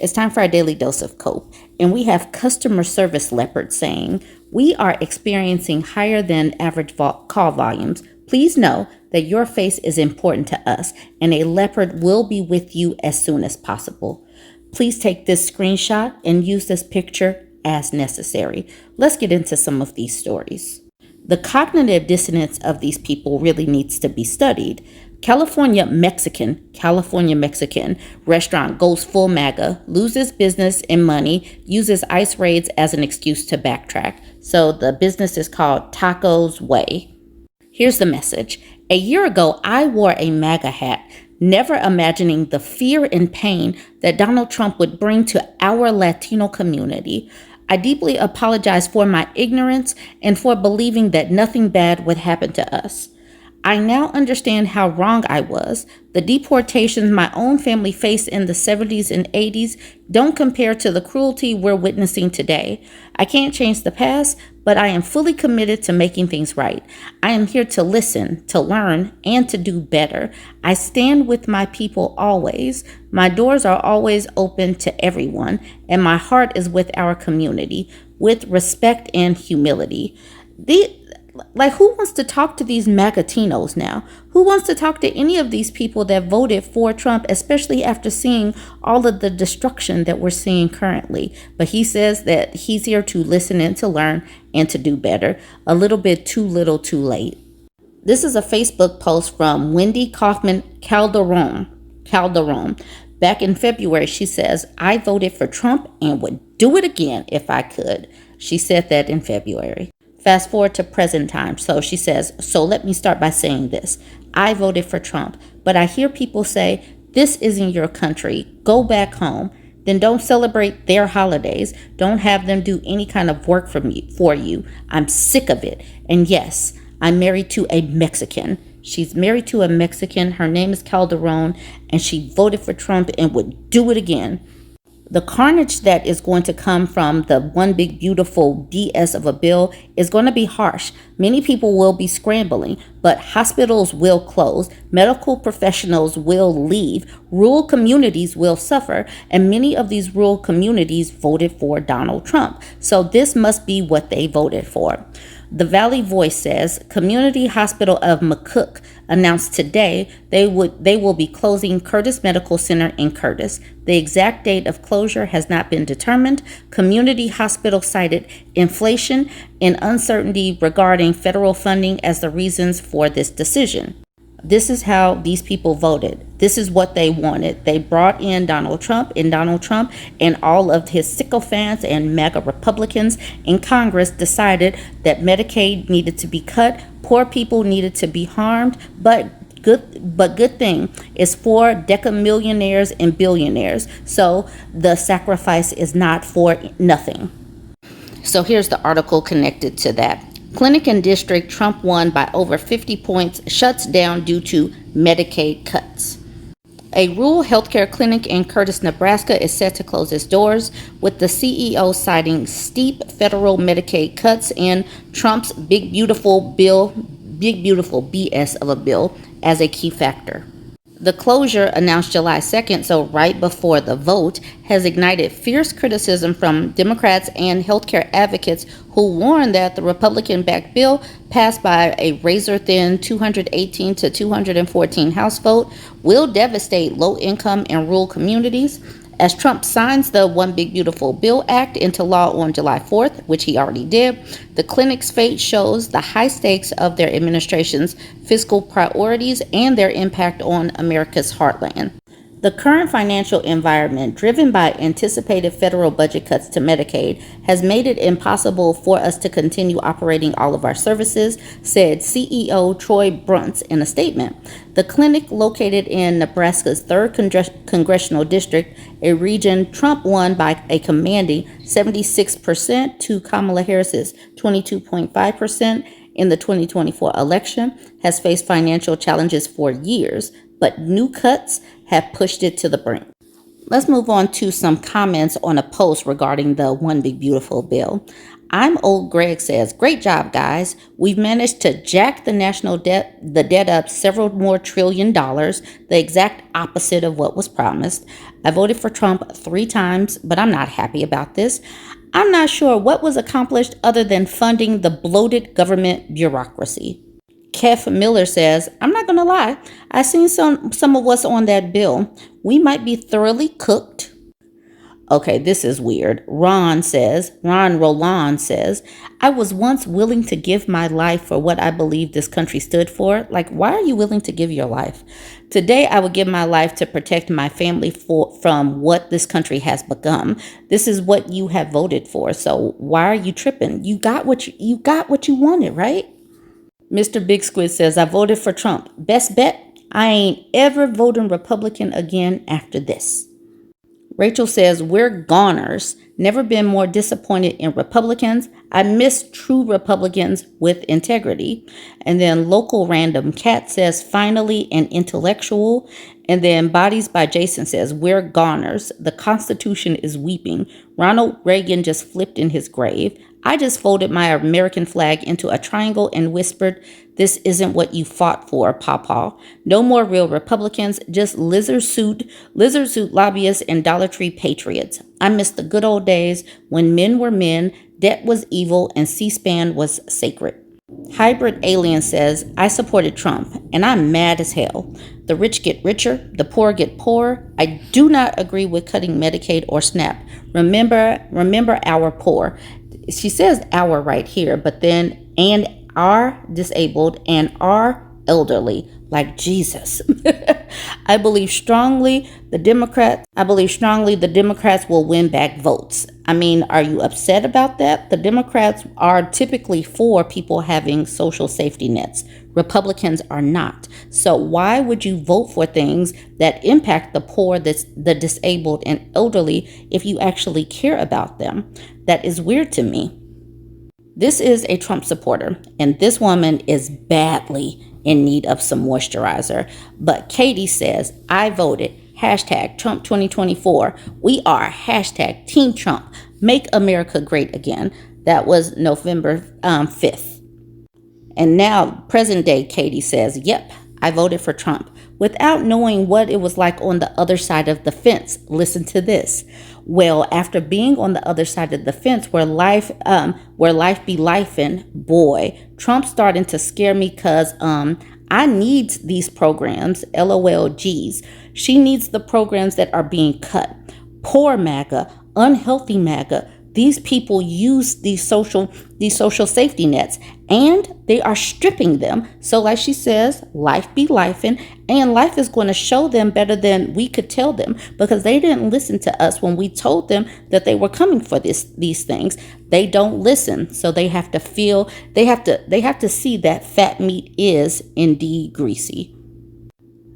It's time for our daily dose of cope. And we have customer service Leopards saying, we are experiencing higher than average call volumes. Please know that your face is important to us and a Leopard will be with you as soon as possible. Please take this screenshot and use this picture as necessary. Let's get into some of these stories. The cognitive dissonance of these people really needs to be studied. California Mexican restaurant goes full MAGA, loses business and money, uses ICE raids as an excuse to backtrack. So the business is called Tacos Way. Here's the message. A year ago, I wore a MAGA hat, never imagining the fear and pain that Donald Trump would bring to our Latino community. I deeply apologize for my ignorance and for believing that nothing bad would happen to us. I now understand how wrong I was. The deportations my own family faced in the 70s and 80s don't compare to the cruelty we're witnessing today. I can't change the past, but I am fully committed to making things right. I am here to listen, to learn, and to do better. I stand with my people always. My doors are always open to everyone, and my heart is with our community, with respect and humility. Who wants to talk to these MAGAtinos now? Who wants to talk to any of these people that voted for Trump, especially after seeing all of the destruction that we're seeing currently? But he says that he's here to listen and to learn and to do better. A little bit too little too late. This is a Facebook post from Wendy Kaufman Calderon. Back in February, she says, I voted for Trump and would do it again if I could. She said that in February. Fast forward to present time. So she says, so let me start by saying this. I voted for Trump, but I hear people say, this isn't your country. Go back home. Then don't celebrate their holidays. Don't have them do any kind of work for you. I'm sick of it. And yes, I'm married to a Mexican. She's married to a Mexican. Her name is Calderon, and she voted for Trump and would do it again. The carnage that is going to come from the one big beautiful BS of a bill is going to be harsh. Many people will be scrambling, but hospitals will close. Medical professionals will leave. Rural communities will suffer, and many of these rural communities voted for Donald Trump. So this must be what they voted for. The Valley Voice says Community Hospital of McCook announced today they will be closing Curtis Medical Center in Curtis. The exact date of closure has not been determined. Community Hospital cited inflation and uncertainty regarding federal funding as the reasons for this decision. This is how these people voted. This is what they wanted. They brought in Donald Trump and all of his sycophants and MAGA Republicans in Congress decided that Medicaid needed to be cut. Poor people needed to be harmed, but good thing is for decamillionaires and billionaires. So the sacrifice is not for nothing. So here's the article connected to that. Clinic and district Trump won by over 50 points, shuts down due to Medicaid cuts. A rural healthcare clinic in Curtis, Nebraska is set to close its doors, with the CEO citing steep federal Medicaid cuts and Trump's big beautiful BS of a bill as a key factor. The closure, announced July 2nd, so right before the vote, has ignited fierce criticism from Democrats and healthcare advocates who warn that the Republican-backed bill, passed by a razor-thin 218 to 214 House vote, will devastate low-income and rural communities. As Trump signs the One Big Beautiful Bill Act into law on July 4th, which he already did, the clinic's fate shows the high stakes of their administration's fiscal priorities and their impact on America's heartland. The current financial environment, driven by anticipated federal budget cuts to Medicaid, has made it impossible for us to continue operating all of our services, said CEO Troy Bruntz in a statement. The clinic, located in Nebraska's 3rd congressional district, a region Trump won by a commanding 76% to Kamala Harris's 22.5% in the 2024 election, has faced financial challenges for years, but new cuts have pushed it to the brink. Let's move on to some comments on a post regarding the One Big Beautiful Bill. I'm Old Greg says, great job, guys. We've managed to jack the national debt, up several more trillion dollars, the exact opposite of what was promised. I voted for Trump 3 times, but I'm not happy about this. I'm not sure what was accomplished other than funding the bloated government bureaucracy. Kef Miller says, I'm not going to lie. I seen some of what's on that bill. We might be thoroughly cooked. Okay, this is weird. Ron Roland says, I was once willing to give my life for what I believe this country stood for. Like, why are you willing to give your life? Today, I would give my life to protect my family from what this country has become. This is what you have voted for. So why are you tripping? You got what you wanted, right? Mr. Big Squid says, I voted for Trump. Best bet, I ain't ever voting Republican again after this. Rachel says, we're goners. Never been more disappointed in Republicans. I miss true Republicans with integrity. And then Local Random Cat says, finally an intellectual. And then Bodies by Jason says, we're goners. The Constitution is weeping. Ronald Reagan just flipped in his grave. I just folded my American flag into a triangle and whispered, this isn't what you fought for, Pawpaw. No more real Republicans, just lizard suit lobbyists and Dollar Tree patriots. I miss the good old days when men were men, debt was evil, and C-SPAN was sacred. Hybrid Alien says, I supported Trump, and I'm mad as hell. The rich get richer, the poor get poorer. I do not agree with cutting Medicaid or SNAP. Remember our poor. She says our right here, but then and are disabled and are elderly, like Jesus. I believe strongly the Democrats will win back votes. I mean, are you upset about that? The Democrats are typically for people having social safety nets. Republicans are not. So why would you vote for things that impact the poor, the disabled, and elderly if you actually care about them? That is weird to me. This is a Trump supporter, and this woman is badly in need of some moisturizer. But Katie says, I voted. Hashtag Trump 2024. We are hashtag Team Trump. Make America great again. That was November 5th. And now, present day, Katie says, yep, I voted for Trump without knowing what it was like on the other side of the fence. Listen to this. Well, after being on the other side of the fence where life be lifing, boy, Trump's starting to scare me because I need these programs, LOL, geez. She needs the programs that are being cut. Poor MAGA, unhealthy MAGA. These people use these social safety nets and they are stripping them. So like she says, life be lifing, and life is going to show them better than we could tell them, because they didn't listen to us when we told them that they were coming for these things. They don't listen. So they have to see that fat meat is indeed greasy.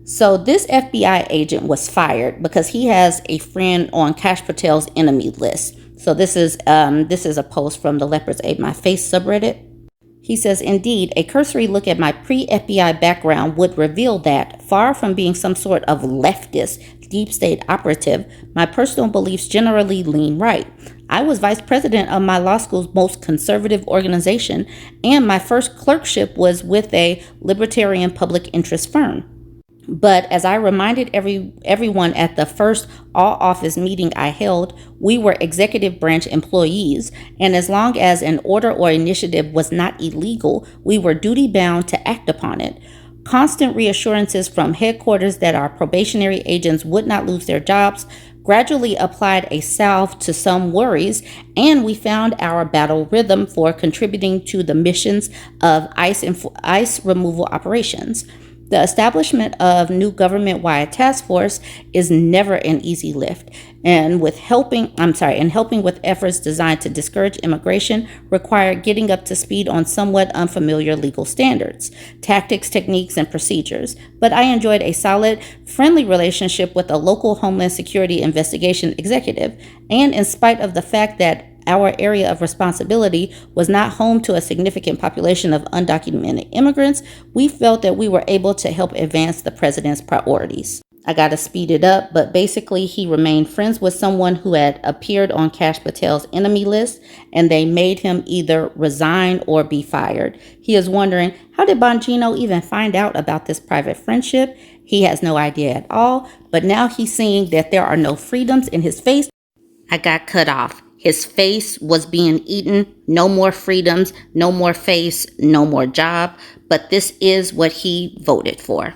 So this FBI agent was fired because he has a friend on Kash Patel's enemy list. So this is a post from the Leopards Ate My Face subreddit. He says, indeed, a cursory look at my pre-FBI background would reveal that, far from being some sort of leftist deep state operative, my personal beliefs generally lean right. I was vice president of my law school's most conservative organization, and my first clerkship was with a libertarian public interest firm. But as I reminded everyone at the first all-office meeting I held, we were executive branch employees, and as long as an order or initiative was not illegal, we were duty-bound to act upon it. Constant reassurances from headquarters that our probationary agents would not lose their jobs gradually applied a salve to some worries, and we found our battle rhythm for contributing to the missions of ICE removal operations. The establishment of new government-wide task force is never an easy lift, and helping with efforts designed to discourage immigration required getting up to speed on somewhat unfamiliar legal standards, tactics, techniques, and procedures. But I enjoyed a solid, friendly relationship with a local Homeland Security investigation executive, and in spite of the fact that our area of responsibility was not home to a significant population of undocumented immigrants, we felt that we were able to help advance the president's priorities. I got to speed it up, but basically he remained friends with someone who had appeared on Kash Patel's enemy list, and they made him either resign or be fired. He is wondering, how did Bongino even find out about this private friendship? He has no idea at all, but now he's seeing that there are no freedoms in his face. I got cut off. His face was being eaten. No more freedoms, no more face, no more job. But this is what he voted for.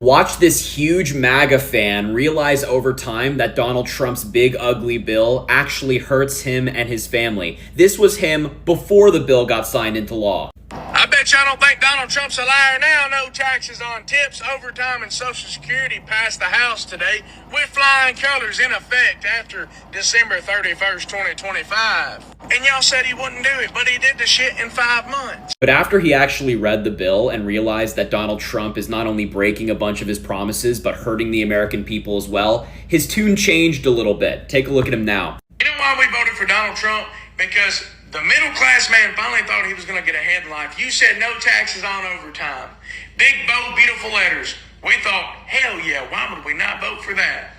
Watch this huge MAGA fan realize over time that Donald Trump's big ugly bill actually hurts him and his family. This was him before the bill got signed into law. I bet y'all don't think Donald Trump's a liar now. No taxes on tips, overtime, and Social Security passed the House today with flying colors in effect after December 31st, 2025. And y'all said he wouldn't do it, but he did the shit in 5 months. But after he actually read the bill and realized that Donald Trump is not only breaking a bunch of his promises, but hurting the American people as well, his tune changed a little bit. Take a look at him now. You know why we voted for Donald Trump? Because the middle-class man finally thought he was going to get ahead in life. You said no taxes on overtime. Big, bold, beautiful letters. We thought, hell yeah, why would we not vote for that?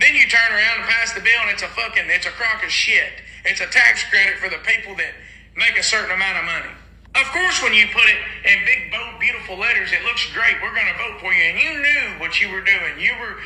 Then you turn around and pass the bill and it's a crock of shit. It's a tax credit for the people that make a certain amount of money. Of course, when you put it in big, bold, beautiful letters, it looks great. We're going to vote for you. And you knew what you were doing. You were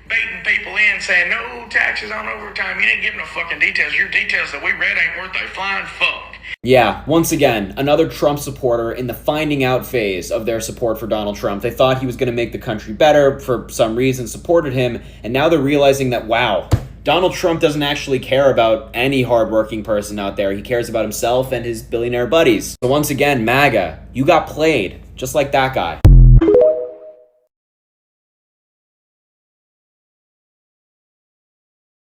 baiting people in, saying no taxes on overtime. You didn't give no fucking details. Your details that we read ain't worth a flying fuck. Yeah, once again, another Trump supporter in the finding out phase of their support for Donald Trump. They thought he was going to make the country better, for some reason supported him, and now they're realizing that, wow, Donald Trump doesn't actually care about any hardworking person out there. He cares about himself and his billionaire buddies. So once again, MAGA, you got played, just like that guy.